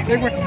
एक मिनट।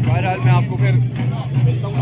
बहरहाल मैं आपको फिर मिलता हूँ।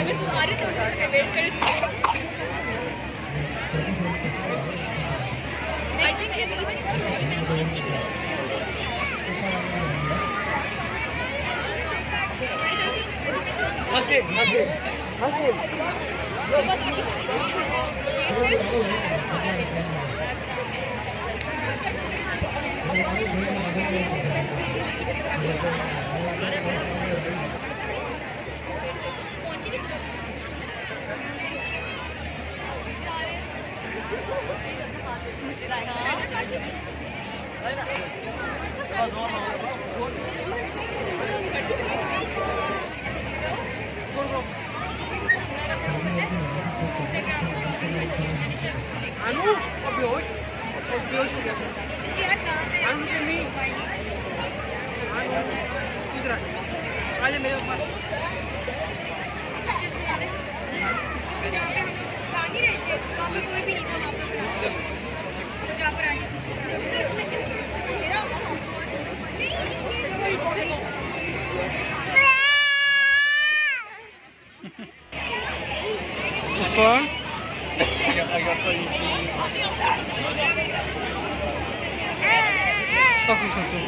अगर तुम्हारे तो वेट कर आज मेरे पास कोई भी नहीं था जहाँ पर आगे this one. I got the Sasu.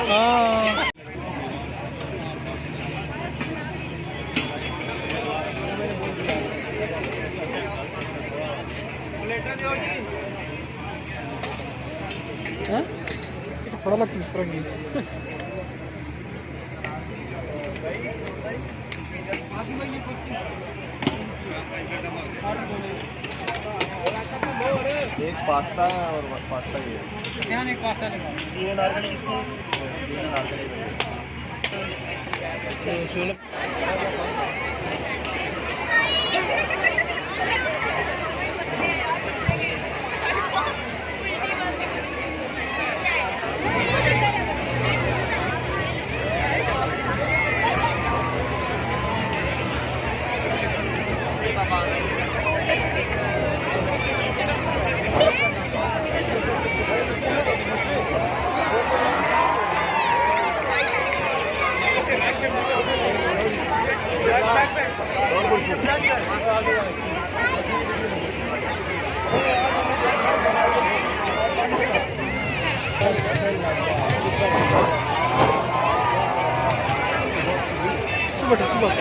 Ah. Hah? Itu produk besar lagi. एक पास्ता और बस पास्ता ही है। क्या एक पास्ता लेगा? ये नारियल किसको? ये नारियल। चलो। सुबह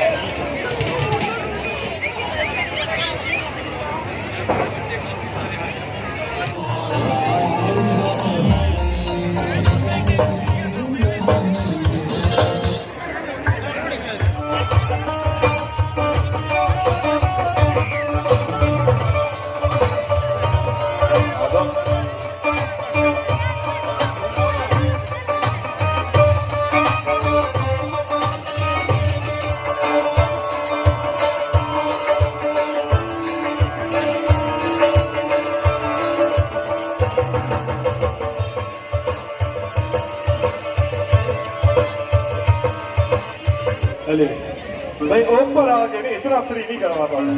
भाई ऊपर आके नहीं इतना फ्री नहीं करवा पाना,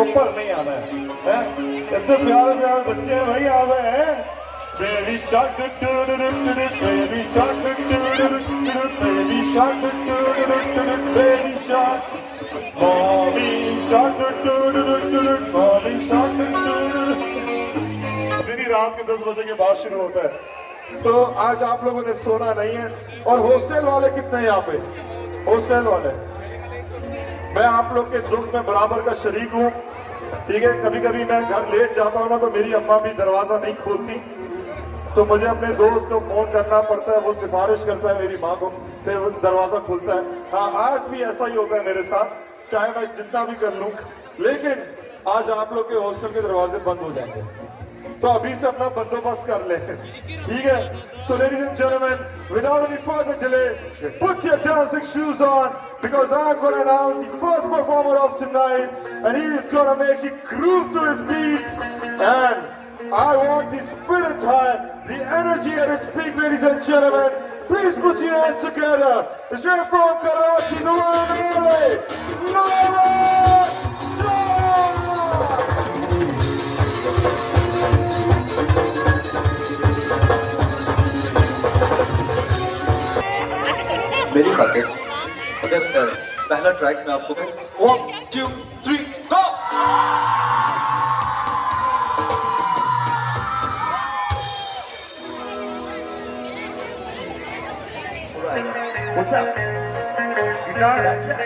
ऊपर नहीं आना है, इतने प्यारे प्यारे बच्चे हैं भाई आ गए हैं। Baby shark baby shark baby shark baby shark mommy shark mommy shark. दिन ही रात के 10 बजे के बाद शुरू होता है। तो आज आप लोगों ने सोना नहीं है। और हॉस्टल वाले कितने हैं यहाँ पे? हॉस्टल वाले, मैं आप लोग के दुख में बराबर का शरीक हूँ, ठीक है। कभी कभी मैं घर लेट जाता हूँ ना तो मेरी अम्मा भी दरवाजा नहीं खोलती, तो मुझे अपने दोस्त को फोन करना पड़ता है, वो सिफारिश करता है मेरी माँ को, फिर वो दरवाजा खुलता है। हाँ, आज भी ऐसा ही होता है मेरे साथ, चाहे मैं जितना भी कर लूँ, लेकिन आज आप लोग के हॉस्टल के दरवाजे बंद हो जाएंगे, तो अभी से अपना बंदोबस्त कर ले, ठीक है। So ladies and gentlemen, without any further delay, put your dancing shoes on, because I'm going to announce the first performer of tonight, and he is going to make you groove to his beats, and I want the spirit high, the energy at its peak, ladies and gentlemen. Please put your hands together. It's here from Karachi, the one and only, Noah Shah! Saket, अगर पहला track में आपको 1 2 3 गो। What's up? Guitar? That's it.